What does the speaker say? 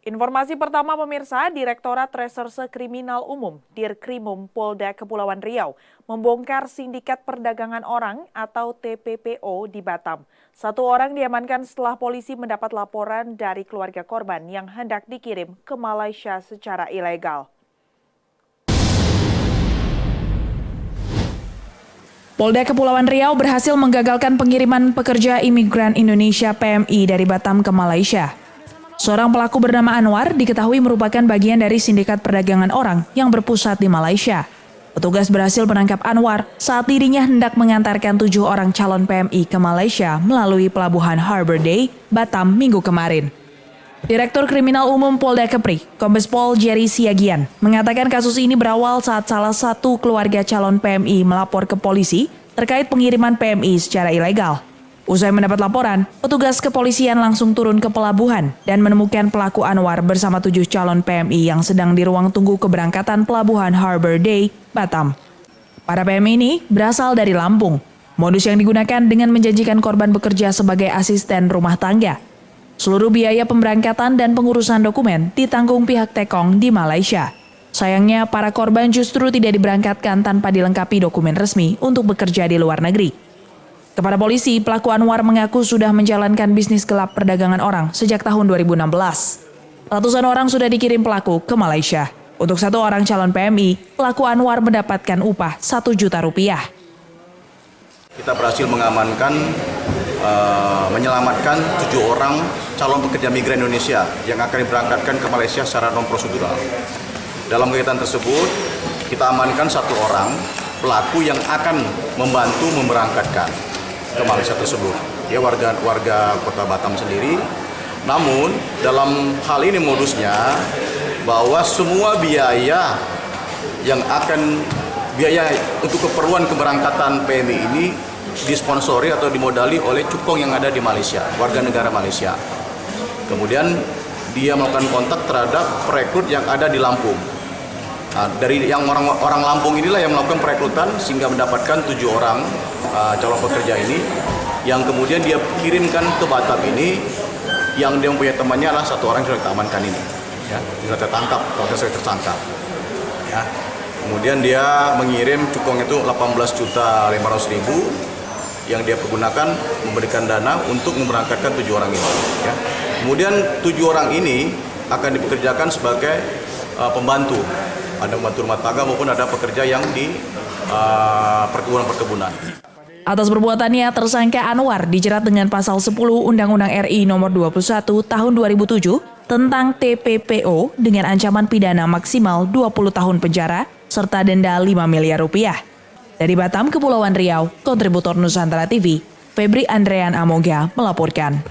Informasi pertama pemirsa, Direktorat Reserse Kriminal Umum Dirkrimum Polda Kepulauan Riau membongkar sindikat perdagangan orang atau TPPO di Batam. Satu orang diamankan setelah polisi mendapat laporan dari keluarga korban yang hendak dikirim ke Malaysia secara ilegal. Polda Kepulauan Riau berhasil menggagalkan pengiriman pekerja imigran Indonesia PMI dari Batam ke Malaysia. Seorang pelaku bernama Anwar diketahui merupakan bagian dari sindikat perdagangan orang yang berpusat di Malaysia. Petugas berhasil menangkap Anwar saat dirinya hendak mengantarkan 7 orang calon PMI ke Malaysia melalui pelabuhan Harbour Day, Batam, Minggu kemarin. Direktur Kriminal Umum Polda Kepri, Kombes Pol Jerry Siagian, mengatakan kasus ini berawal saat salah satu keluarga calon PMI melapor ke polisi terkait pengiriman PMI secara ilegal. Usai mendapat laporan, petugas kepolisian langsung turun ke pelabuhan dan menemukan pelaku Anwar bersama 7 calon PMI yang sedang di ruang tunggu keberangkatan pelabuhan Harbour Day, Batam. Para PMI ini berasal dari Lampung. Modus yang digunakan dengan menjanjikan korban bekerja sebagai asisten rumah tangga. Seluruh biaya pemberangkatan dan pengurusan dokumen ditanggung pihak Tekong di Malaysia. Sayangnya, para korban justru tidak diberangkatkan tanpa dilengkapi dokumen resmi untuk bekerja di luar negeri. Kepada polisi, pelaku Anwar mengaku sudah menjalankan bisnis gelap perdagangan orang sejak tahun 2016. Ratusan orang sudah dikirim pelaku ke Malaysia. Untuk satu orang calon PMI, pelaku Anwar mendapatkan upah Rp1 juta. Kita berhasil mengamankan, menyelamatkan 7 orang calon pekerja migran Indonesia yang akan diberangkatkan ke Malaysia secara non-prosedural. Dalam kegiatan tersebut, kita amankan 1 orang pelaku yang akan membantu memberangkatkan ke Malaysia tersebut. Dia warga kota Batam sendiri. Namun dalam hal ini modusnya bahwa semua biaya untuk keperluan keberangkatan PMI ini disponsori atau dimodali oleh cukong yang ada di Malaysia, warga negara Malaysia. Kemudian dia melakukan kontak terhadap perekrut yang ada di Lampung. Nah, dari yang orang Lampung inilah yang melakukan perekrutan sehingga mendapatkan 7 orang calon pekerja ini yang kemudian dia kirimkan ke Batam ini, yang dia mempunyai temannya adalah 1 orang yang sudah kita amankan ini, ya, sudah tertangkap atau sudah tersangka. Ya. Kemudian dia mengirim cukong itu 18.500.000 yang dia pergunakan memberikan dana untuk memberangkatkan 7 orang ini. Ya. Kemudian 7 orang ini akan dipekerjakan sebagai pembantu. Ada pembantu rumah tangga maupun ada pekerja yang di perkebunan. Atas perbuatannya, tersangka Anwar dijerat dengan pasal 10 Undang-Undang RI Nomor 21 Tahun 2007 tentang TPPO dengan ancaman pidana maksimal 20 tahun penjara serta denda Rp5 miliar. Dari Batam, Kepulauan Riau, kontributor Nusantara TV, Febri Andrean Amoga melaporkan.